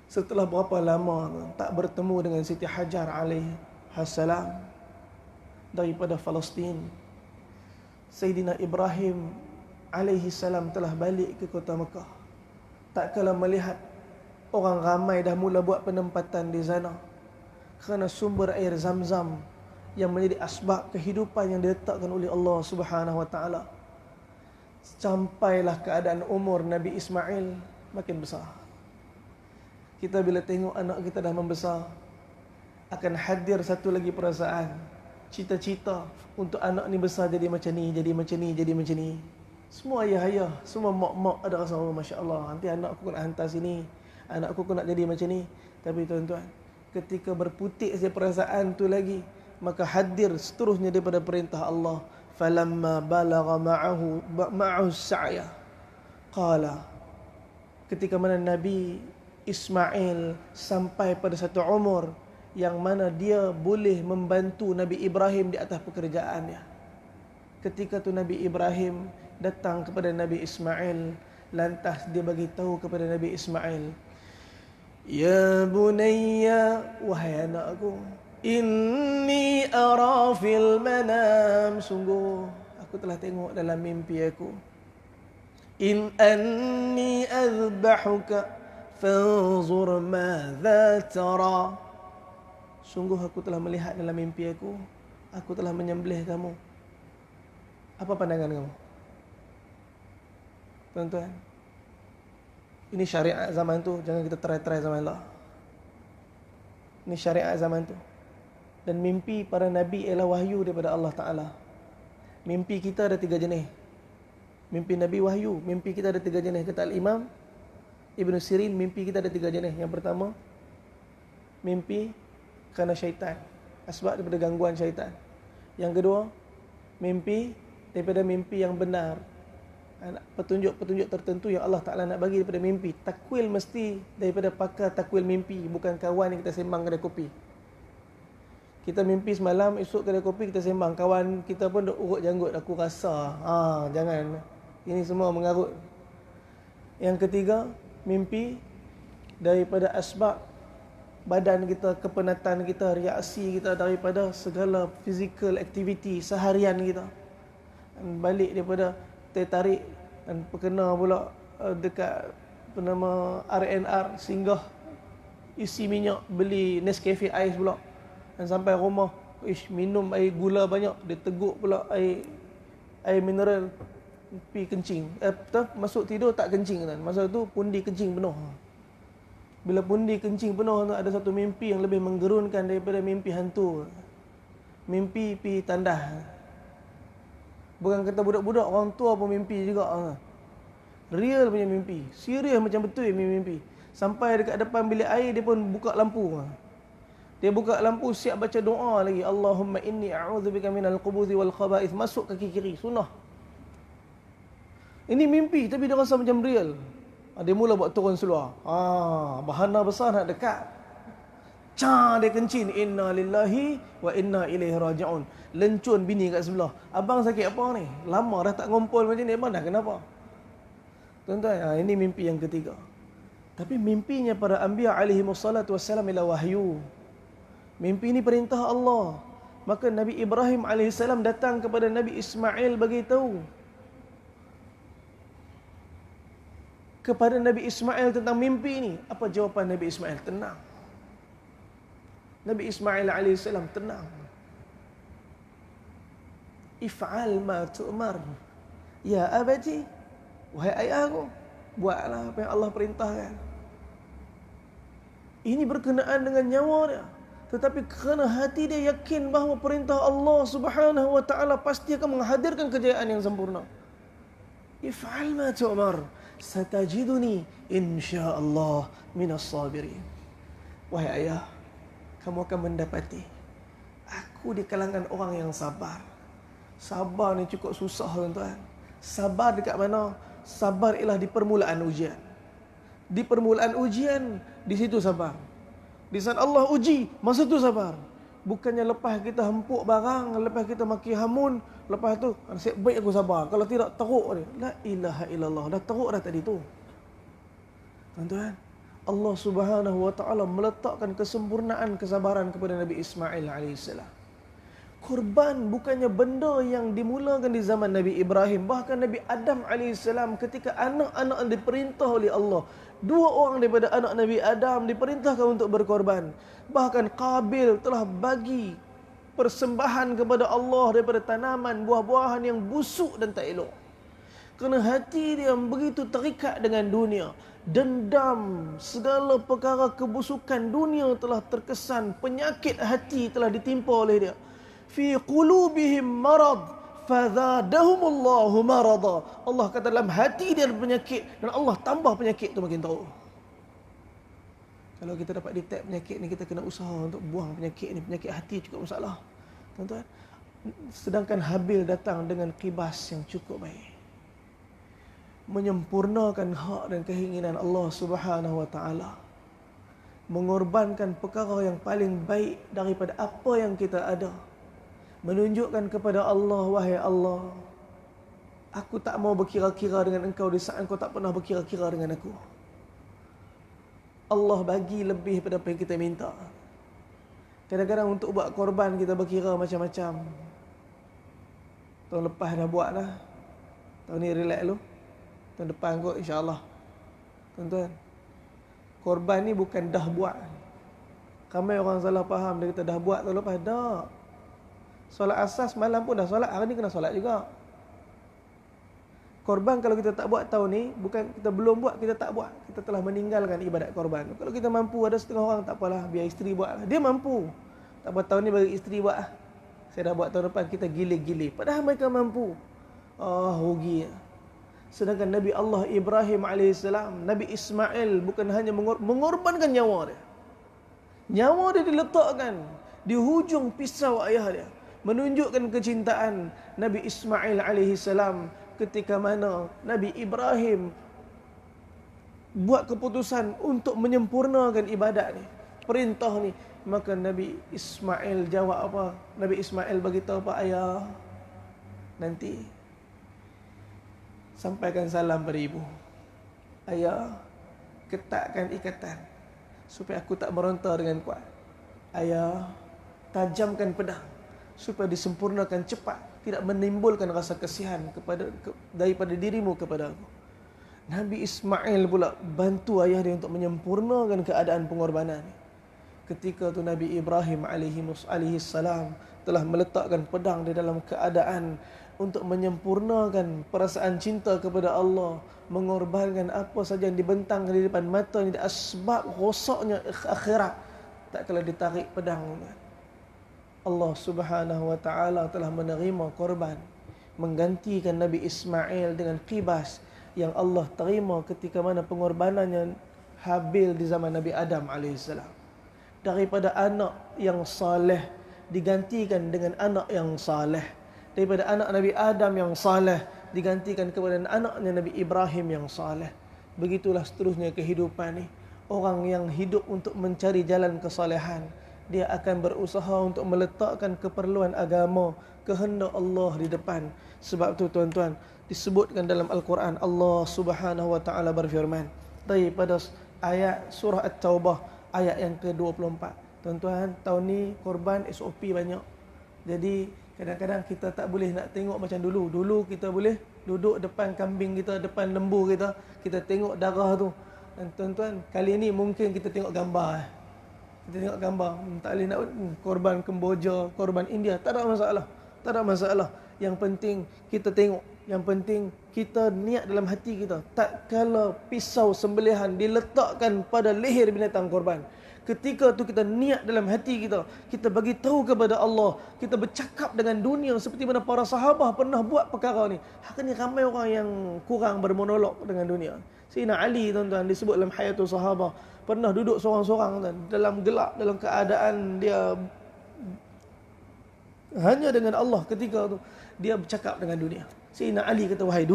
Setelah berapa lama tak bertemu dengan Siti Hajar alaihissalam daripada Palestin, Sayyidina Ibrahim alaihissalam telah balik ke kota Mekah. Tak kala melihat orang ramai dah mula buat penempatan di sana kerana sumber air Zam-Zam yang menjadi asbab kehidupan yang diletakkan oleh Allah Subhanahu wa taala. Sampailah keadaan umur Nabi Ismail makin besar. Kita bila tengok anak kita dah membesar, akan hadir satu lagi perasaan, cita-cita untuk anak ni besar jadi macam ni, jadi macam ni, jadi macam ni. Semua ayah-ayah, semua mak-mak ada rasa, oh, Masya Allah, nanti anak aku nak hantar sini, anak aku nak jadi macam ni. Tapi tuan-tuan, ketika berputik saja perasaan tu lagi, maka hadir seterusnya daripada perintah Allah. Falamma balagha ma'ahu sa'ya qala, ketika mana Nabi Ismail sampai pada satu umur yang mana dia boleh membantu Nabi Ibrahim di atas pekerjaannya. Ketika tu Nabi Ibrahim datang kepada Nabi Ismail, lantas dia bagi tahu kepada Nabi Ismail, ya bunayya, wahai anakku, inni ara fil manam, sungguh aku telah tengok dalam mimpi aku, in anni azbahuka fanzur madza tara, sungguh aku telah melihat dalam mimpi aku telah menyembelih kamu. Apa pandangan kamu? Tuan-tuan, ini syariat zaman tu, jangan kita try zaman lah. Ini syariat zaman tu. Dan mimpi para Nabi ialah wahyu daripada Allah Ta'ala. Mimpi kita ada 3 jenis. Mimpi Nabi wahyu, mimpi kita ada 3 jenis. Kata Al-Imam Ibn Sirin, mimpi kita ada 3 jenis. Yang pertama, mimpi kerana syaitan, asbab daripada gangguan syaitan. Yang kedua, mimpi daripada mimpi yang benar, petunjuk-petunjuk tertentu yang Allah Ta'ala nak bagi daripada mimpi. Takwil mesti daripada pakar takwil mimpi, bukan kawan yang kita sembang kedai kopi. Kita mimpi semalam, esok kedai kopi kita sembang, kawan kita pun duk urut janggut, aku rasa, jangan. Ini semua mengarut. Yang ketiga, mimpi daripada asbab badan kita, kepenatan kita, reaksi kita daripada segala physical activity seharian kita. Dan balik daripada tertarik dan perkena pula dekat bernama R&R, singgah isi minyak, beli Nescafe Ice pula. Dan sampai rumah, minum air gula banyak, dia teguk pula air mineral, pergi kencing. Masuk tidur tak kencing kan. Masa tu pundi kencing penuh. Bila pundi kencing penuh tu, ada satu mimpi yang lebih menggerunkan daripada mimpi hantu. Mimpi pi tandas. Bukan kata budak-budak, orang tua pun mimpi juga. Real punya mimpi. Serius macam betul mimpi. Sampai dekat depan bilik air, dia pun buka lampu. Dia buka lampu, siap baca doa lagi. Allahumma inni a'udzubika minal khubuthi wal khaba'ith. Masuk kaki kiri, sunnah. Ini mimpi, tapi dia rasa macam real. Dia mula buat turun seluar. Bahana besar nak dekat. Dia kencing, inna lillahi wa inna ilaihi raji'un. Lencun bini kat sebelah. Abang sakit apa ni? Lama dah tak ngumpul macam ni, abang dah kenapa? Tuan-tuan, ini mimpi yang ketiga. Tapi mimpinya para anbiya alaihi wassalatu wassalam ialah wahyu. Mimpi ini perintah Allah. Maka Nabi Ibrahim alaihissalam datang kepada Nabi Ismail bagi tahu kepada Nabi Ismail tentang mimpi ini. Apa jawapan Nabi Ismail? Tenang. Nabi Ismail alaihissalam tenang. If'al ma tu'mar. Ya abati, wahai ayahku, buatlah apa yang Allah perintahkan. Ini berkenaan dengan nyawa dia. Tetapi kerana hati dia yakin bahawa perintah Allah Subhanahu wa taala pasti akan menghadirkan kejayaan yang sempurna. If'al ma tu'mar, satajiduni insyaallah minas sabirin. Wahai ayah, kamu akan mendapati aku di kalangan orang yang sabar. Sabar ni cukup susah, tuan-tuan. Sabar dekat mana? Sabar ialah di permulaan ujian. Di permulaan ujian, di situ sabar. Di saat Allah uji, masa tu sabar. Bukannya lepas kita hempuk barang, lepas kita maki hamun, lepas tu nasib baik aku sabar. Kalau tidak, teruk dia. La ilaha illallah. Dah teruk dah tadi tu. Tuan-tuan, Allah Subhanahu wa taala meletakkan kesempurnaan kesabaran kepada Nabi Ismail alaihissalam. Korban bukannya benda yang dimulakan di zaman Nabi Ibrahim. Bahkan Nabi Adam alaihissalam ketika anak-anak diperintah oleh Allah, 2 orang daripada anak Nabi Adam diperintahkan untuk berkorban. Bahkan Qabil telah bagi persembahan kepada Allah daripada tanaman, buah-buahan yang busuk dan tak elok. Kerana hati dia begitu terikat dengan dunia. Dendam, segala perkara kebusukan dunia telah terkesan. Penyakit hati telah ditimpa oleh dia. Fi qulubihim marad fazadahumullahu marada. Allah kata dalam hati dia ada penyakit dan Allah tambah penyakit tu makin teruk. Kalau kita dapat detect penyakit ni, kita kena usaha untuk buang penyakit ni. Penyakit hati cukup masalah, tuan-tuan. Sedangkan Habil datang dengan qibas yang cukup baik, menyempurnakan hak dan keinginan Allah Subhanahu wa taala, mengorbankan perkara yang paling baik daripada apa yang kita ada, menunjukkan kepada Allah, wahai Allah, aku tak mau berkira-kira dengan engkau di saat engkau tak pernah berkira-kira dengan aku. Allah bagi lebih daripada apa yang kita minta. Kadang-kadang untuk buat korban kita berkira macam-macam. Tahun lepas dah buat dah, tahun ni relax dulu, tahun depan kot insyaAllah. Tuan-tuan, korban ni bukan dah buat. Ramai orang salah faham, dia kata dah buat tahun lepas. Tak. Solat asas malam pun dah solat, hari ni kena solat juga. Korban kalau kita tak buat tahun ni, bukan kita belum buat, kita tak buat, kita telah meninggalkan ibadat korban. Kalau kita mampu, ada setengah orang tak apalah, biar isteri buat. Dia mampu, tak apa tahun ni bagi isteri buat. Saya dah buat tahun depan, kita gile-gile. Padahal mereka mampu. Rugi. Sedangkan Nabi Allah Ibrahim alaihissalam, Nabi Ismail bukan hanya mengorbankan nyawa dia. Nyawa dia diletakkan di hujung pisau ayah dia, menunjukkan kecintaan Nabi Ismail alaihissalam ketika mana Nabi Ibrahim buat keputusan untuk menyempurnakan ibadat ni, perintah ni. Maka Nabi Ismail jawab apa? Nabi Ismail bagi tahu apa? Ayah, nanti sampaikan salam pada ibu. Ayah, ketatkan ikatan supaya aku tak meronta dengan kuat. Ayah, tajamkan pedang supaya disempurnakan cepat, tidak menimbulkan rasa kasihan daripada dirimu kepada aku. Nabi Ismail pula bantu ayah dia untuk menyempurnakan keadaan pengorbanan. Ketika tu Nabi Ibrahim alaihi salam telah meletakkan pedang di dalam keadaan untuk menyempurnakan perasaan cinta kepada Allah, mengorbankan apa saja yang dibentang di depan mata ni, asbab rosaknya akhirat tak kala ditarik pedang. Allah Subhanahu wa taala telah menerima korban, menggantikan Nabi Ismail dengan qibas yang Allah terima ketika mana pengorbanannya Habil di zaman Nabi Adam alaihissalam. Daripada anak yang saleh digantikan dengan anak yang saleh. Daripada anak Nabi Adam yang saleh digantikan kepada anaknya Nabi Ibrahim yang saleh. Begitulah seterusnya kehidupan ni. orang yang hidup untuk mencari jalan kesalehan, dia akan berusaha untuk meletakkan keperluan agama, kehendak Allah di depan. Sebab tu tuan-tuan, disebutkan dalam Al-Quran, Allah Subhanahu wa taala berfirman daripada ayat surah At-Taubah ayat yang ke-24. Tuan-tuan, tahun ni korban SOP banyak. Jadi kadang-kadang kita tak boleh nak tengok macam dulu. Dulu kita boleh duduk depan kambing kita, depan lembu kita, kita tengok darah tu. Dan tuan-tuan, kali ni mungkin kita tengok gambar. Kita tengok gambar, tak boleh nak korban Kemboja, korban India, tak ada masalah. Tak ada masalah. Yang penting kita tengok, yang penting kita niat dalam hati kita. Tak kala pisau sembelihan diletakkan pada leher binatang korban, ketika tu kita niat dalam hati kita, kita bagi tahu kepada Allah, kita bercakap dengan dunia seperti mana para sahabat pernah buat perkara ni. Hari ni ramai orang yang kurang bermonolog dengan dunia. Sayyidina Ali tuan-tuan disebut dalam Hayatul Sahabah, pernah duduk seorang-seorang dalam gelap, dalam keadaan dia hanya dengan Allah. Ketika tu dia bercakap dengan dunia. Sayyidina Ali kata, wahai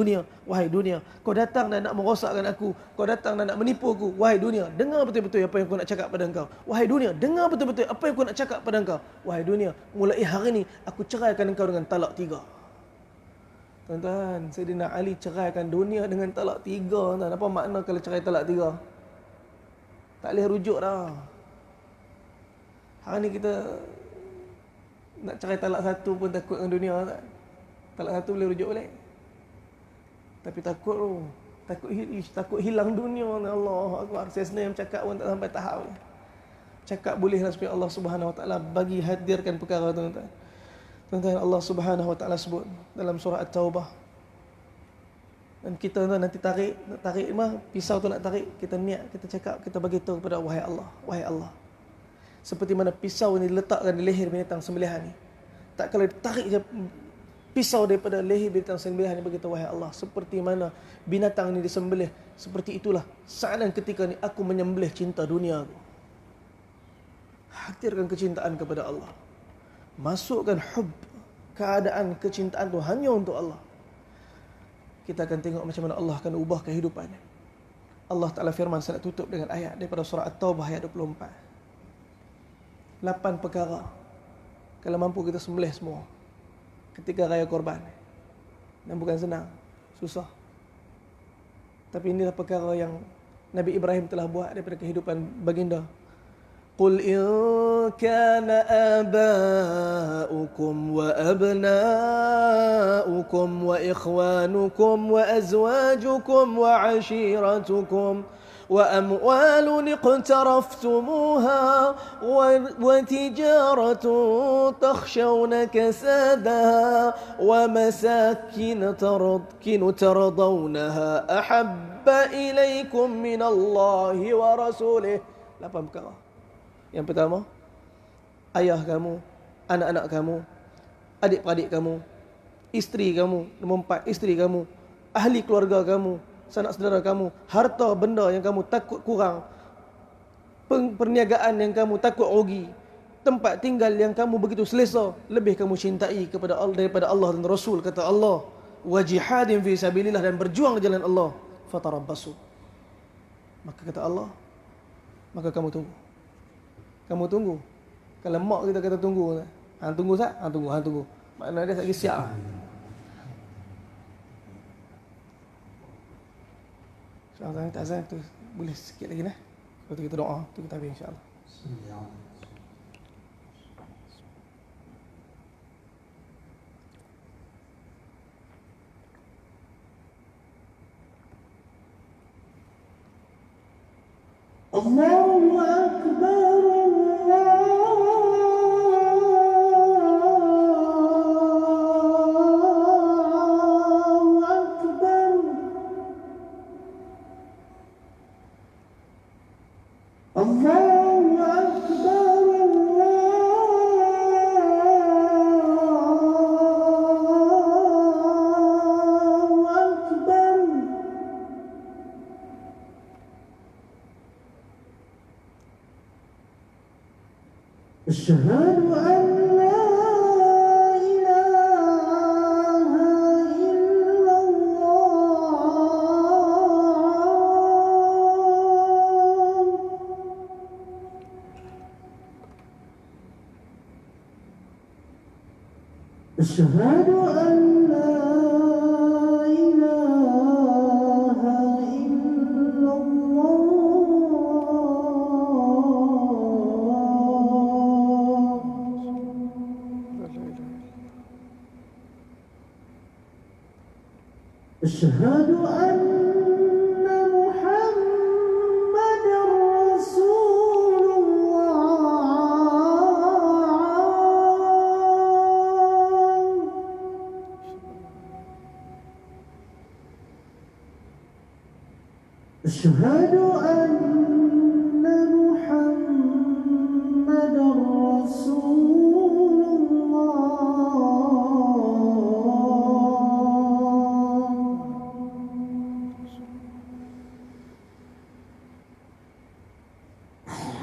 dunia, kau datang dan nak merosakkan aku, kau datang dan nak menipu aku. Wahai dunia, dengar betul-betul apa yang aku nak cakap pada engkau. Wahai dunia, dengar betul-betul apa yang aku nak cakap pada engkau. Wahai dunia, mulai hari ni aku ceraikan engkau dengan talak 3. Tuan-tuan, Sayyidina Ali ceraikan dunia dengan talak 3. Tuan, apa makna kalau cerai talak 3? Tak boleh rujuk dah. Hari ni kita nak cerai talak 1 pun takut dengan dunia tak? Talak 1 boleh rujuk balik. Tapi takut tu. Takut hilang dunia. Allah Akbar. Saya sendiri cakap pun tak sampai tahap ni. Cakap bolehlah supaya Allah Subhanahu Wa Taala bagi hadirkan perkara tu, tuan-tuan. Tuan-tuan, Allah Subhanahu Wa Taala sebut dalam surah At-Taubah. Dan kita nanti tarik mah pisau tu nak tarik, kita niat, kita cakap, kita bagi tahu kepada wahai Allah. Seperti mana pisau ni diletakkan di leher binatang sembelihan ni. Tak kalau ditarik je pisau daripada leher binatang sembelihan ni, begitu wahai Allah, seperti mana binatang ni disembelih, seperti itulah saat dan ketika ni aku menyembelih cinta dunia aku. Hadirkan kecintaan kepada Allah. Masukkan hub, keadaan kecintaan tu hanya untuk Allah. Kita akan tengok macam mana Allah akan ubah kehidupannya. Allah Ta'ala firman, saya nak tutup dengan ayat daripada surah At-Taubah ayat 24. 8 perkara kalau mampu kita sembelih semua ketika raya korban. Dan bukan senang, susah. Tapi inilah perkara yang Nabi Ibrahim telah buat daripada kehidupan baginda. Qul in kana aba'ukum wa abna'ukum wa ikhwanukum wa azwajukum wa ashiratukum وأموال اقترفتموها وتجارة تخشون كسادها ومساكن ترضونها أحب إليكم من الله ورسوله. 8 perkara. Yang pertama, ayah kamu, anak-anak kamu, adik-beradik kamu, isteri kamu. Nombor 4, isteri kamu, ahli keluarga kamu, sanak saudara kamu, harta benda yang kamu takut kurang, perniagaan yang kamu takut rugi, tempat tinggal yang kamu begitu selesa, lebih kamu cintai kepada Allah daripada Allah dan Rasul. Kata Allah, wa jihadin fi sabilillah, dan berjuang ke jalan Allah, fatarabbasu. Maka kata Allah, maka kamu tunggu. Kamu tunggu. Kalau mak kita kata tunggu, hang tunggu tak? Hang tunggu. Makna dia tak siap. InsyaAllah tak azan tu boleh sikit lagi nah. Lepas tu kita doa, tu kita habis insya-Allah. Allahu Akbar, Allahu Akbar, Allahu Akbar. Asyhadu an la ilaha illallah. أشهد أن لا إله إلا الله أشهد أن محمد رسول الله أشهد أن محمد رسول الله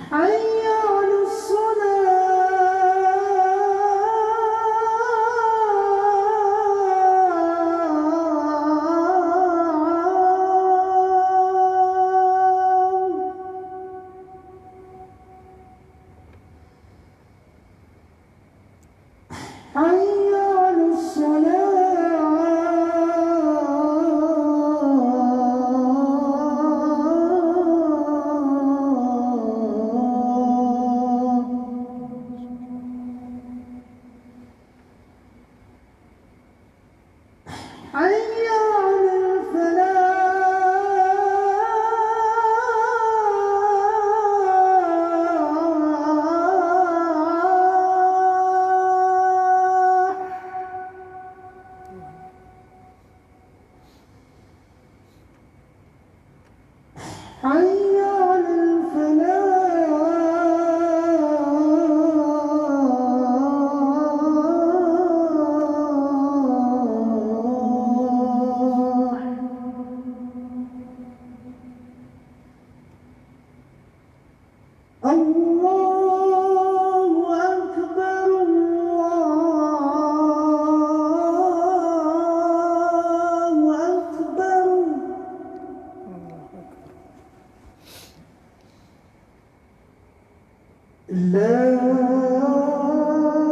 حي على الصلاة حي على الصلاة حي على الفلاح حي على الفلاح الله أكبر الله أكبر لا إله إلا الله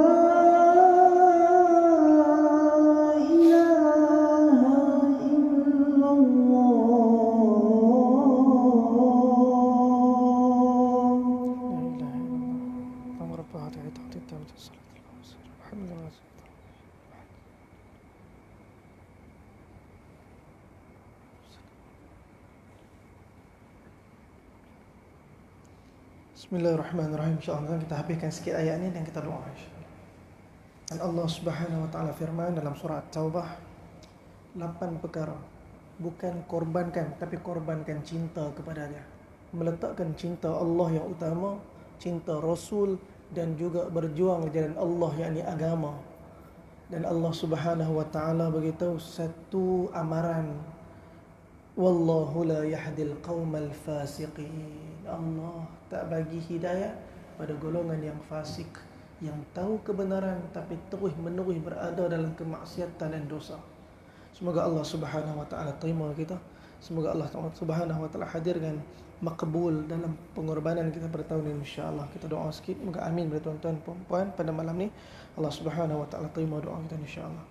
لا إله إلا الله اللهم رب هذه التعطيل التامة الصلاة الحمد لله Bismillahirrahmanirrahim. InsyaAllah kita habiskan sikit ayat ni dan kita doa insyaAllah. Dan Allah Subhanahu Wa Ta'ala firman dalam surah At-Taubah 8 perkara. Bukan korbankan, tapi korbankan cinta kepada Dia. Meletakkan cinta Allah yang utama, cinta Rasul dan juga berjuang di jalan Allah, yakni agama. Dan Allah Subhanahu Wa Ta'ala beritahu satu amaran, wallahu la yahdil qaumal fasiqin. Allah tak bagi hidayah pada golongan yang fasik, yang tahu kebenaran tapi terus menerus berada dalam kemaksiatan dan dosa. Semoga Allah Subhanahu Wa Ta'ala terima kita. Semoga Allah Subhanahu Wa Ta'ala hadirkan makbul dalam pengorbanan kita pada tahun ini insya-Allah. Kita doa sikit, moga amin pada tuan-tuan puan-puan pada malam ni. Allah Subhanahu Wa Ta'ala terima doa kita insya-Allah.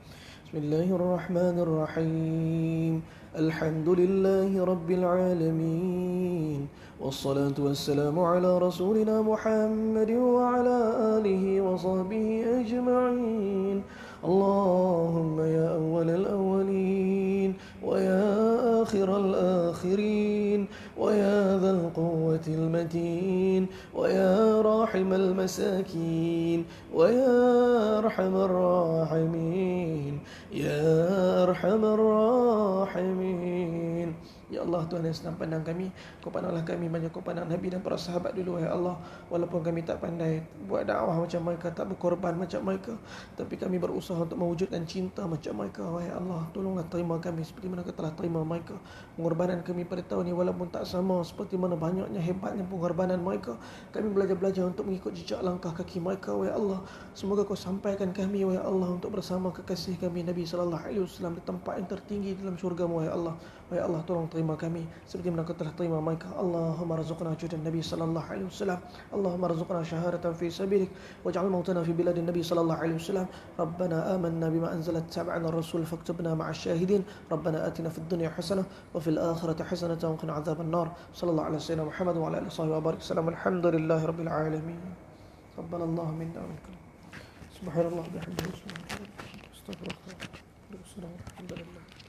Bismillahirrahmanirrahim. Alhamdulillahi rabbil alamin. Wassalatu wassalamu ala rasulina Muhammad wa ala alihi wa sahbihi ajma'in. Allahumma ya awwal al-awwalin wa ya akhir al-akhirin wa ya dhal quwwati al-matin wa ya rahim al-masakin wa ya arhamar rahimin ya arhamar rahimin. Ya Allah, Tuhan yang sedang pandang kami, Kau pandanglah kami banyak Kau pandang Nabi dan para sahabat dulu, ya Allah. Walaupun kami tak pandai buat dakwah macam mereka, tak berkorban macam mereka, tapi kami berusaha untuk mewujudkan cinta macam mereka. Wahai Allah, tolonglah terima kami seperti mana Kau telah terima mereka. Pengorbanan kami pada tahun ini walaupun tak sama seperti mana banyaknya hebatnya pengorbanan mereka, kami belajar-belajar untuk mengikut jejak langkah kaki mereka. Wahai Allah, semoga Kau sampaikan kami, wahai Allah, untuk bersama kekasih kami Nabi sallallahu alaihi wasallam di tempat yang tertinggi dalam syurga-Mu, wahai Allah. Wahai Allah, tolong terima kami seperti mana Kau telah terima mereka. Allahumma razuqna judan Nabi sallallahu alaihi wasallam. Allahumma razuqna syahadatan fi sabilik waj'al mautana fi biladin Nabi sallallahu alaihi wasallam. Rabbana amanna bima anzalat tab'ana ar-rasul faktubna ma'asy syahidin. Rabbana atina fid dunya hasanah wa fil akhirati hasanah wa qina adzaban nar. Sallallahu alaihi wasallam Muhammad wa ala alihi wa barik sallam. Alhamdulillahi rabbil alamin. Rabbanallahu minna wa minkum. Subhanallah bihamdihi. Astaghfirullah. Alhamdulillah.